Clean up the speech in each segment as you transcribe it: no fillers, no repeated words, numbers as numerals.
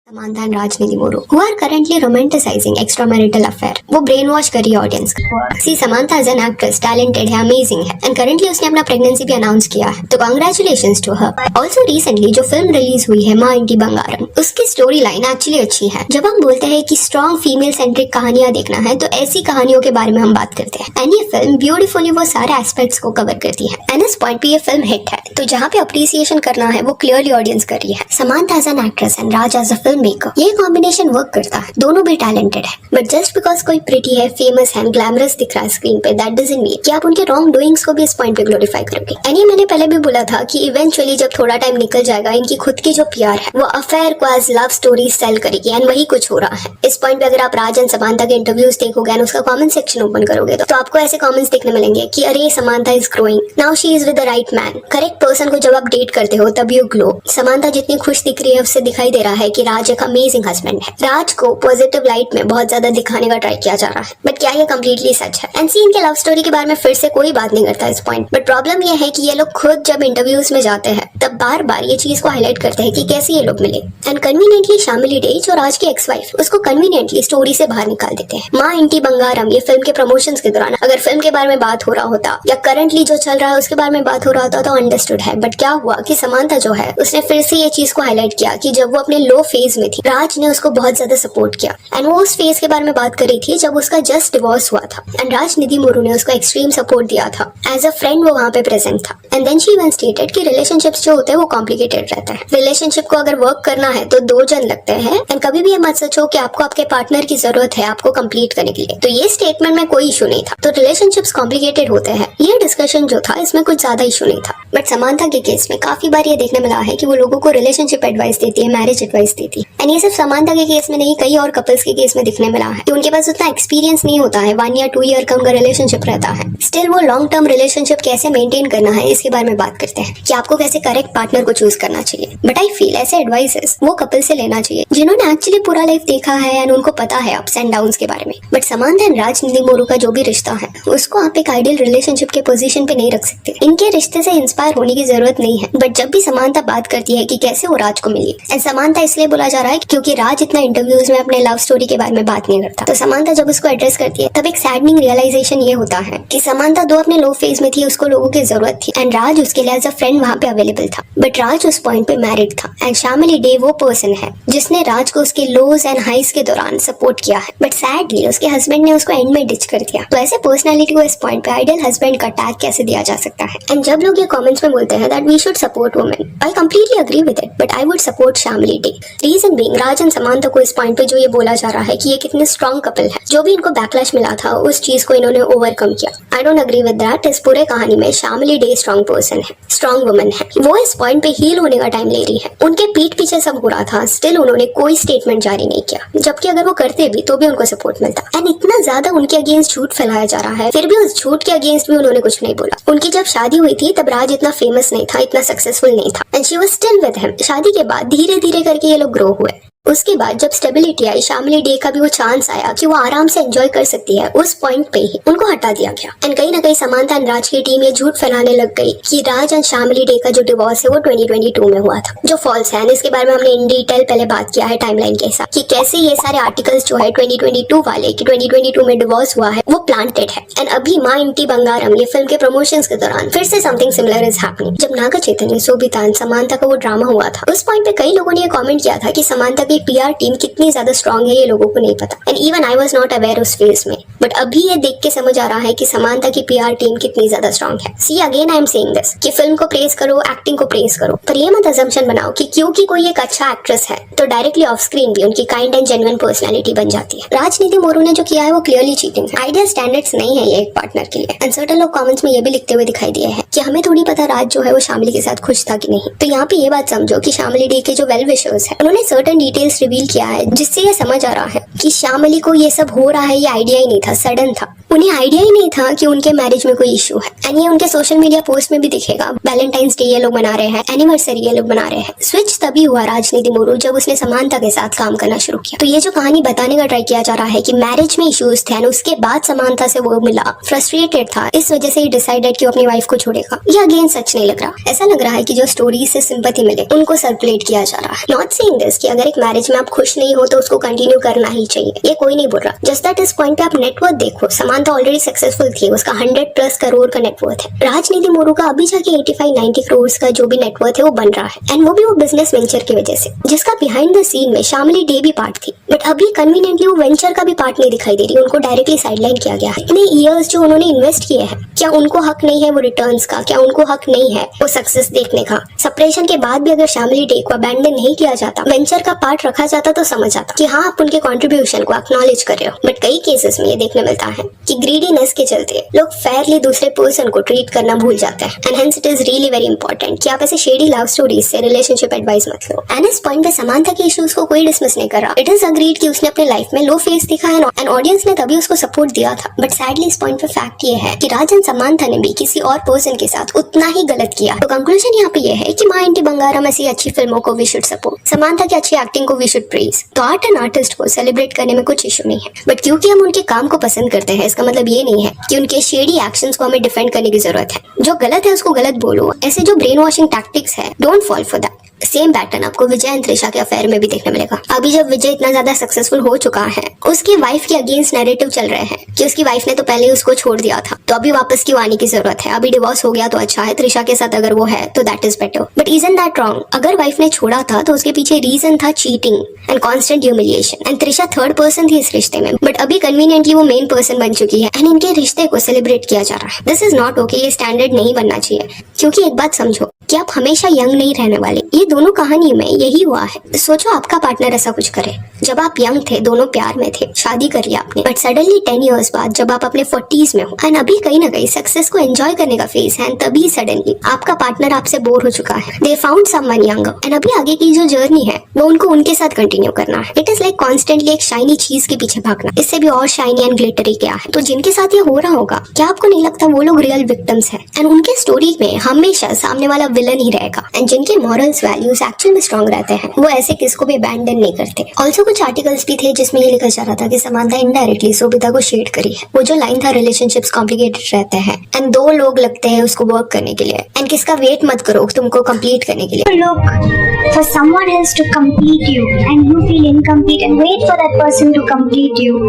Samantha and Raj Nidimuru, who are currently romanticizing extramarital affair. वो brainwash कर रही है ऑडियंस को। See Samantha as an actress talented है, अमेजिंग है एंड करंटली उसने अपना प्रेगनेंसी भी अनाउंस किया है, तो congratulations to her. Also recently जो फिल्म रिलीज हुई है माँ इंटी बंगारम, उसकी स्टोरी लाइन एक्चुअली अच्छी है। जब हम बोलते हैं कि स्ट्रॉन्ग फीमेल सेंट्रिक कहानियां देखना है तो ऐसी कहानियों के बारे में हम बात करते हैं एंड ये फिल्म ब्यूटीफुली वो सारे एस्पेक्ट्स को कवर करती है एंड इस पॉइंट पे ये फिल्म हिट है। तो जहाँ पे अप्रिसिएशन करना है वो क्लियरली ऑडियंस कर रही है। Samantha as an actress and Raj as a film maker, ये कॉम्बिनेशन वर्क करता है, दोनों भी टैलेंटेड है। बट जस्ट बिकॉज कोई प्रिटी है, फेमस है, ग्लैमरस दिख रहा है स्क्रीन पे, दैट डजंट मीन कि आप उनके रॉन्ग डूइंग्स को भी इस पॉइंट पे ग्लोरीफाई करोगे। एंड ये मैंने पहले भी बोला था कि इवेंचुअली जब थोड़ा टाइम निकल जाएगा, इनकी खुद की जो पीआर है वो अफेयर को एज लव स्टोरी सेल करेगी एंड वही कुछ हो रहा है। इस पॉइंट पे अगर आप राज एंड समांथा के इंटरव्यूज देखोगे एंड उसका कमेंट सेक्शन ओपन करोगे तो आपको ऐसे कमेंट्स देखने मिलेंगे कि अरे Samantha is growing, now she is with the right man. Correct person को जब आप डेट करते हो तब यू ग्लो। समांथा जितनी खुश दिख रही है उससे दिखाई दे रहा है कि राज एक अमेजिंग हस्बैंड है। राज को पॉजिटिव लाइट में बहुत ज्यादा दिखाने का ट्राई किया जा रहा है, बट क्या ये कम्प्लीटली सच है? एंड सी इनके लव स्टोरी के बारे में फिर से कोई बात नहीं करता इस पॉइंट। बट प्रॉब्लम ये है कि ये लोग खुद जब इंटरव्यूज में जाते हैं तब बार बार ये चीज को हाईलाइट करते हैं कि कैसे ये लोग मिले एंड कन्वीनियंटली शामिली डे जो राज की एक्स वाइफ, उसको कन्वीनियंटली स्टोरी से बाहर निकाल देते हैं। माँ इंटी बंगारम ये फिल्म के प्रमोशंस के दौरान अगर फिल्म के बारे में बात हो रहा होता या करंटली जो चल रहा है उसके बारे में बात हो रहा होता तो अंडरस्टूड है। बट क्या हुआ कि समांथा जो है उसने फिर से ये चीज को हाईलाइट किया कि जब वो अपने लो फेज में थी राज ने उसको बहुत ज्यादा सपोर्ट किया एंड वो उस फेज के बारे में बात कर रही थी जब उसका जस्ट डिवोर्स हुआ था एंड राज निधिमुरु ने उसको एक्सट्रीम सपोर्ट दिया था। एज अ फ्रेंड वो वहाँ पे प्रेजेंट था and then she even stated कि रिलेशनशिप्स जो होते हैं वो कॉम्प्लिकेटेड रहता है। रिलेशनशिप को अगर वर्क करना है तो दो जन लगते हैं एंड कभी भी ये मत सोचो कि आपको आपके पार्टनर की जरूरत है आपको कंप्लीट करने के लिए। तो ये स्टेटमेंट में कोई इशू नहीं था। तो रिलेशनशिप्स कॉम्प्लिकेटेड होते हैं, ये डिस्कशन जो था इसमें कुछ ज्यादा इशू नहीं था। बट समांथा के केस में काफी बार ये देखने मिला है कि वो लोगों को रिलेशनशिप एडवाइस देती है, मैरिज एडवाइस देती है एंड ये सिर्फ समांथा के केस में नहीं, कई और कपल्स के केस में दिखने मिला है कि उनके पास उतना एक्सपीरियंस नहीं होता है, 1 या 2 ईयर का उनका रिलेशनशिप रहता है, स्टिल वो लॉन्ग टर्म रिलेशनशिप कैसे मेंटेन करना है इसके बारे में बात करते हैं कि आपको कैसे करेक्ट पार्टनर को चूज करना चाहिए। बट आई फील ऐसे एडवाइसेस वो कपल से लेना चाहिए जिन्होंने एक्चुअली पूरा लाइफ देखा है एंड उनको पता है अप्स एंड डाउन्स के बारे में। बट समांथा एंड राज निधिमुरु का जो भी रिश्ता है उसको आप एक आइडियल रिलेशनशिप के पोजीशन पे नहीं रख सकते। इनके रिश्ते से इंस्पायर होने की जरूरत नहीं है। बट जब भी समांथा बात करती है कि कैसे वो राज को मिली, एंड समांथा इसलिए बोला जा रहा है क्योंकि राज इतना इंटरव्यूज में अपने लव स्टोरी के बारे में बात नहीं करता। तो समांथा जब उसको एड्रेस करती है तब एक सैडनिंग रियलाइजेशन ये होता है कि समांथा दो अपने लो फेज में थी, उसको लोगों की जरूरत थी एंड राज उसके लिए एज अ फ्रेंड वहाँ पे अवेलेबल था। बट राज उस पॉइंट पे मैरिड था एंड शामिली डे वो पर्सन है जिसने राज को उसके लोज एंड हाइज के दौरान सपोर्ट किया है। बट सैडली उसके हस्बैंड ने उसको एंड में डिच कर दिया। तो ऐसे पर्सनैलिटी को इस पॉइंट पे आइडियल हस्बैंड का टैग कैसे दिया जा सकता है? एंड जब लोग ये कमेंट्स में बोलते हैं that we should support women, I completely agree with it, but I would support Shyamali De. Reason being Raj and Samantha को इस पॉइंट पे जो ये बोला जा रहा है कि ये कितने स्ट्रॉन्ग कपल है, जो भी इनको बैकलैश मिला था उस चीज को इन्होंने ओवरकम किया। I don't agree with that. इस पूरे कहानी में शामिली डे स्ट्रॉन्ग पर्सन है, स्ट्रॉन्ग वुमन है। वो इस पॉइंट पे हील होने का टाइम ले रही है। उनके पीठ पीछे सब हो रहा था, स्टिल उन्होंने कोई स्टेटमेंट जारी नहीं किया, जबकि अगर वो करते भी तो भी उनको सपोर्ट मिलता। एंड इतना ज्यादा उनके अगेंस्ट झूठ फैलाया जा रहा है, फिर भी उस झूठ के अगेंस्ट भी उन्होंने कुछ नहीं बोला। उनकी जब शादी हुई थी तब राज इतना फेमस नहीं था, इतना सक्सेसफुल नहीं था and she was still with him. शादी के बाद धीरे धीरे करके ये लोग ग्रो हुए। उसके बाद जब स्टेबिलिटी आई, शामिली डे का भी वो चांस आया कि वो आराम से एंजॉय कर सकती है, उस पॉइंट पे ही उनको हटा दिया गया। एंड कहीं ना कहीं समांथा एंड राज की टीम ये झूठ फैलाने लग गई कि राज एंड शामिली डे का जो डिवोर्स है वो 2022 में हुआ था, जो फॉल्स है। इसके बारे में हमने इन डिटेल पहले बात किया है टाइमलाइन के साथ कि कैसे ये सारे आर्टिकल्स जो है 2022 वाले कि 2022 में डिवोर्स हुआ है वो प्लांटेड है। एंड अभी माँ इंटी बंगारम ये फिल्म के प्रमोशंस के दौरान फिर से समथिंग सिमिलर इज हैपनिंग। जब नागा चैतन्य, सोबिता एंड समांथा का वो ड्रामा हुआ था उस पॉइंट पे कई लोगों ने ये कॉमेंट किया था कि समांथा की पीआर टीम कितनी ज्यादा स्ट्रॉन्ग है ये लोगों को नहीं पता। And even I was not aware उस फेज में, बट अभी ये देख के समझ आ रहा है कि समांथा की पीआर टीम कितनी ज्यादा स्ट्रॉन्ग है। See again I am saying this कि फिल्म को प्रेज करो, एक्टिंग को प्रेज करो, पर ये मत अजम्पशन बनाओ कि क्योंकि कोई एक अच्छा एक्ट्रेस है तो डायरेक्टली ऑफ स्क्रीन भी उनकी काइंड एंड जेन्युइन पर्सनैलिटी बन जाती है। राज निधिमुरु ने जो किया है वो क्लियरली चीटिंग है। आइडियल स्टैंडर्ड्स नहीं है ये एक पार्टनर के लिए। एंड सर्टेन लोग कमेंट्स में ये भी लिखते हुए दिखाई दिए हैं कि हमें थोड़ी पता राज जो है वो शामिली के साथ खुश था कि नहीं। तो यहाँ पे ये बात समझो कि शामिली डे के जो वेल विशर्स है उन्होंने सर्टेन डिटेल्स रिवील किया है जिससे ये समझ आ रहा है कि शामिली को ये सब हो रहा है ये आइडिया ही नहीं था, सडन था। उन्हें आइडिया ही नहीं था कि उनके मैरिज में कोई इशू है। एंड ये उनके सोशल मीडिया पोस्ट में भी दिखेगा। वैलेंटाइंस डे ये लोग मना रहे हैं, एनिवर्सरी ये लोग मना रहे हैं। स्विच तभी हुआ राजनीति मोरू जब उसने समांथा के साथ काम करना शुरू किया। तो ये जो कहानी बताने का ट्राई किया जा रहा है कि मैरिज में इश्यूज थे, उसके बाद समांथा से वो मिला, फ्रस्ट्रेटेड था, इस वजह से ही डिसाइडेड कि वो अपनी वाइफ को छोड़ेगा। ये अगेन सच नहीं लग रहा। ऐसा लग रहा है कि जो स्टोरी से सिंपैथी मिले उनको सर्कुलेट किया जा रहा है। नॉट सेइंग दिस कि अगर एक मैरिज में आप खुश नहीं हो तो उसको कंटिन्यू करना ही चाहिए, ये कोई नहीं बोल रहा। जस्ट दैट इस पॉइंट पे आप नेटवर्थ देखो। समांथा ऑलरेडी सक्सेसफुल थी, उसका 100+ करोड़ का नेटवर्थ है। राजनीति मोरू का अभी जाके 85-90 करोड़ का जो भी नेटवर्थ है वो बन रहा है। एंड वो भी वो बिजनेस वेंचर की वजह से, जिसका बिहाइंड द सीन में शामिली डे भी पार्ट थी। बट अभी कन्वीनियंटली वो वेंचर का भी पार्ट नहीं दिखाई दे रही, उनको डायरेक्टली साइडलाइन किया गया है। इतने ईयर्स जो उन्होंने इन्वेस्ट किए हैं, क्या उनको हक नहीं है वो रिटर्न्स का? क्या उनको हक नहीं है वो सक्सेस देखने का? सेपरेशन के बाद भी अगर शामिली डे को अबैंडन नहीं किया जाता, वेंचर का पार्ट रखा जाता, तो समझ आता कि हाँ आप उनके कॉन्ट्रीब्यूशन को एक्नॉलेज कर रहे हो। बट कई केसेस में ये देखने मिलता है कि ग्रीडीनेस के चलते लोग फेयरली दूसरे पर्सन को ट्रीट करना भूल जाते हैं। And hence it is really very important कि आप ऐसे शेडी लव स्टोरीज से रिलेशनशिप एडवाइस मत लो। एंड इस पॉइंट पे समांथा के इश्यूज को कोई डिसमिस नहीं कर रहा। इट इज अग्रीड कि उसने अपने लाइफ में लो फेस दिखा है एंड ऑडियंस ने तभी उसको सपोर्ट दिया था। बट सैडली इस पॉइंट पे फैक्ट ये है कि राज एंड समांथा ने भी किसी और पर्सन के साथ उतना ही गलत किया। तो कंक्लूजन यहाँ पे ये है कि माँ इंटी बंगारम ऐसी अच्छी फिल्मों को वी शुड सपोर्ट, समांथा की अच्छी एक्टिंग को वी शुड प्रेज। तो आर्ट एंड आर्टिस्ट को सेलिब्रेट करने में कुछ इशू नहीं है। बट क्योंकि हम उनके काम को पसंद करते हैं, इसका मतलब ये नहीं है कि उनके शेडी एक्शंस को हमें डिफेंड करने की जरूरत है। जो गलत है उसको गलत बोलो। ऐसे जो ब्रेन वॉशिंग टैक्टिक्स है, don't fall for that. Same pattern आपको विजय एंड त्रिशा के अफेयर में भी देखने मिलेगा। अभी जब विजय इतना ज्यादा सक्सेसफुल हो चुका है, उसकी वाइफ के अगेंस्ट नैरेटिव चल रहे हैं कि उसकी वाइफ ने तो पहले उसको छोड़ दिया था, तो अभी वापस क्यों आने की जरूरत है? अभी डिवोर्स हो गया तो अच्छा है, त्रिशा के साथ अगर वो है तो that is better. But isn't that wrong? अगर वाइफ ने छोड़ा था तो उसके पीछे रीजन था cheating and constant humiliation. And Trisha third person थी इस रिश्ते में, बट अभी कन्वीनियंटली वो मेन पर्सन बन चुकी है एंड इनके रिश्ते को सेलिब्रेट किया जा रहा है। This is not okay. ये स्टैंडर्ड नहीं बनना चाहिए। क्योंकि एक बात समझो कि आप हमेशा यंग नहीं रहने वाले। ये दोनों कहानी में यही हुआ है। सोचो आपका पार्टनर ऐसा कुछ करे। जब आप यंग थे, दोनों प्यार में थे, शादी कर लिया आपने, बट सडनली 10 इयर्स बाद जब आप अपने 40s में हो एंड अभी कहीं ना कहीं सक्सेस को एंजॉय करने का फेज है, तभी सडनली आपका पार्टनर आपसे बोर हो चुका है, they found someone younger and अभी आगे की जो जर्नी है वो उनको उनके साथ कंटिन्यू करना है। इट इज लाइक कॉन्स्टेंटली एक शाइनी चीज के पीछे भागना। इससे भी और शाइनी एंड ग्लिटरी क्या है? तो जिनके साथ ये हो रहा होगा, क्या आपको नहीं लगता वो लोग रियल विक्टिम्स हैं एंड उनके स्टोरी में हमेशा सामने वाला विलन ही रहेगा? एंड जिनके मॉरल्स वैल्यूज एक्चुअल में स्ट्रॉन्ग रहते हैं, वो ऐसे किसको भी अबैंडन नहीं करते। ऑल्सो कुछ आर्टिकल्स भी थे जिसमें ये लिखा जा रहा था कि समांथा इनडायरेक्टली सोबिता को शेड करी है। वो जो लाइन था, रिलेशनशिप्स कॉम्प्लिकेटेड रहते हैं एंड 2 लोग लगते हैं उसको वर्क करने के लिए, एंड किसका वेट मत करो तुमको कंप्लीट करने के लिए। Look for someone else to complete you and you feel incomplete and wait for that person to complete you.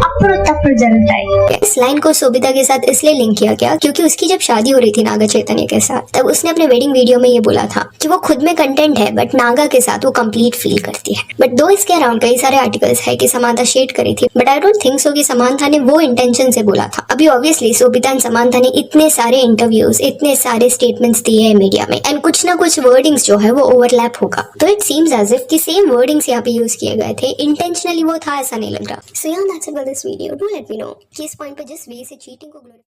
अప్పుడు तప్పుడు जरूरत इस लाइन को सोबिता के साथ इसलिए लिंक किया गया क्योंकि उसकी जब शादी हो रही थी नागा चैतन्य के साथ, तब उसने अपने वेडिंग वीडियो में ये बोला था कि वो खुद में कंटेंट है बट नागा के साथ वो कंप्लीट फील करती है। बट दो इसके अराउंड कई सारे आर्टिकल्स है कि समांथा शेड करी थी, but I don't think so कि समांथा ने वो इंटेंशन से बोला था। अभी ऑब्वियसली सोबिता एंड समांथा ने इतने सारे इंटरव्यूज, इतने सारे स्टेटमेंट्स दिए हैं मीडिया में एंड कुछ ना कुछ वर्डिंग्स जो है वो ओवरलैप होगा। तो इट सीम्स एज इफ कि सेम वर्डिंग्स यहाँ पे यूज किए गए थे, इंटेंशनली वो था ऐसा नहीं लग रहा। सो यार that's it for this video. Do let me know कि इस पॉइंट पे जिस वे से चीटिंग को